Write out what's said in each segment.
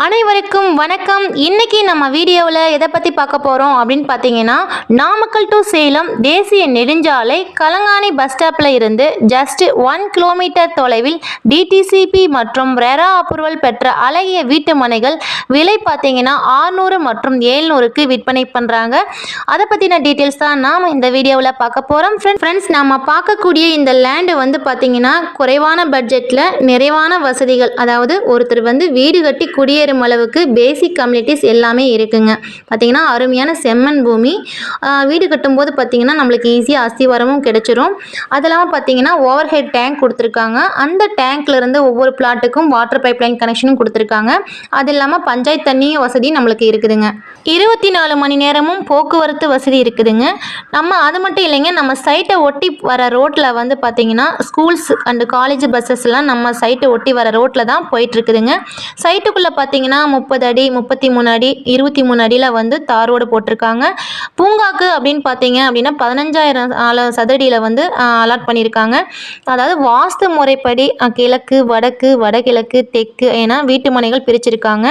அனைவருக்கும் வணக்கம். இன்னைக்கு நம்ம வீடியோவில் எதை பற்றி பார்க்க போகிறோம் அப்படின்னு பார்த்தீங்கன்னா, நாமக்கல் டு சேலம் தேசிய நெடுஞ்சாலை கலங்காணி பஸ் ஸ்டாப்பில் இருந்து ஜஸ்ட் 1 கிலோமீட்டர் தொலைவில் டிடிசிபி மற்றும் ரெரா அப்ரூவல் பெற்ற அழகிய வீட்டு மனைகள் விலை பார்த்தீங்கன்னா 600 மற்றும் 700க்கு விற்பனை பண்ணுறாங்க. அதை பற்றின டீட்டெயில்ஸ் தான் நாம் இந்த வீடியோவில் பார்க்க போகிறோம். ஃப்ரெண்ட்ஸ், நம்ம பார்க்கக்கூடிய இந்த லேண்டு வந்து பார்த்தீங்கன்னா குறைவான பட்ஜெட்டில் நிறைவான வசதிகள், அதாவது ஒருத்தர் வந்து வீடு கட்டி குடியேறும் அளவுக்கு பேசிக் கம்யூனிட்டிஸ் எல்லாமே இருக்குங்க. பார்த்தீங்கன்னா அருமையான செம்மண் பூமி. வீடு கட்டும்போது பார்த்தீங்கன்னா நம்மளுக்கு ஈஸியாக அஸ்திவாரமும் கிடைச்சிரும். அது இல்லாமல் பார்த்தீங்கன்னா ஓவர் ஹெட் டேங்க் கொடுத்துருக்காங்க. அந்த டேங்க்லேருந்து ஒவ்வொரு பிளாட்டுக்கும் வாட்டர் பைப்லைன் கனெக்ஷனும் கொடுத்துருக்காங்க. அது இல்லாமல் பஞ்சாயத்து தண்ணி வசதி நம்மளுக்கு இருக்குதுங்க. 24 மணி நேரமும் போக்குவரத்து வசதி இருக்குதுங்க. அது மட்டும் இல்லைங்க, நம்ம சைட்டை ஒட்டி வர ரோட்டில் வந்து பார்த்தீங்கன்னா ஸ்கூல்ஸ் அண்டு காலேஜ் பஸ்ஸஸ்லாம் நம்ம சைட்டை ஒட்டி வர ரோட்டில் தான் போயிட்டுருக்குதுங்க. சைட்டுக்குள்ளே பார்த்தீங்கன்னா 30 அடி 33 அடி 23 அடியில் வந்து தார் ரோடு போட்டிருக்காங்க. பூங்காக்கு அப்படின்னு பார்த்தீங்க அப்படின்னா 15,000 சதுரடியில் வந்து அலாட் பண்ணியிருக்காங்க. அதாவது வாஸ்து முறைப்படி கிழக்கு வடக்கு வடகிழக்கு தெற்கு என வீட்டு மனைகள் பிரிச்சிருக்காங்க.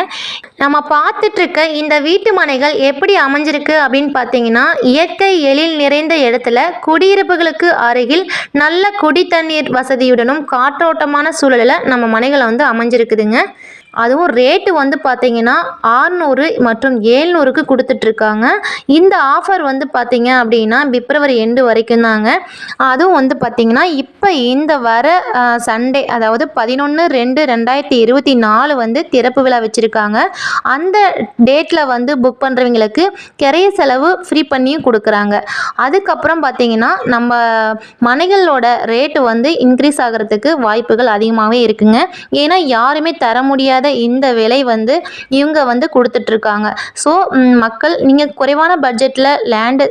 நம்ம பார்த்துட்ருக்க இந்த வீட்டு மனைகள் எப்படி அமைஞ்சிருக்கு அப்படின்னு பார்த்தீங்கன்னா, இயற்கை எழில் நிறைந்த இடத்துல குடியிருப்புகளுக்கு அருகில் நல்ல குடி தண்ணீர் வசதியுடனும் காற்றோட்டமான சூழலில் நம்ம மனைகளை வந்து அமைஞ்சிருக்குதுங்க. அதுவும் ரேட்டு வந்து பார்த்தீங்கன்னா 600 மற்றும் 700க்கு கொடுத்துட்ருக்காங்க. இந்த ஆஃபர் வந்து பார்த்தீங்க அப்படின்னா பிப்ரவரி எண்டு வரைக்கும் தாங்க. அதுவும் வந்து பார்த்தீங்கன்னா இப்போ இந்த வர சண்டே, அதாவது 11/2/2024 வந்து திறப்பு விழா வச்சுருக்காங்க. அந்த டேட்டில் வந்து புக் பண்ணுறவங்களுக்கு கிரைய செலவு ஃப்ரீ பண்ணியும் கொடுக்குறாங்க. அதுக்கப்புறம் பார்த்தீங்கன்னா நம்ம மனைகளோட ரேட்டு வந்து இன்க்ரீஸ் ஆகிறதுக்கு வாய்ப்புகள் அதிகமாகவே இருக்குங்க. ஏன்னா யாருமே தர முடியாத இந்த விலை வந்து இவங்க வந்து கொடுத்துட்ருக்காங்க. ஸோ மக்கள், நீங்கள் குறைவான பட்ஜெட்டில் லேண்டு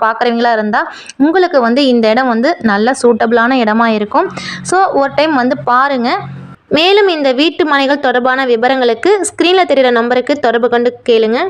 பார்க்குறவங்களா இருந்தால் உங்களுக்கு வந்து இந்த இடம் வந்து நல்ல சூட்டபிளான இடமா இருக்கும். ஸோ ஒரு டைம் வந்து பாருங்கள். மேலும் இந்த வீட்டு மனைகள் தொடர்பான விவரங்களுக்கு ஸ்க்ரீனில் தெரிகிற நம்பருக்கு தொடர்பு கொண்டு கேளுங்க.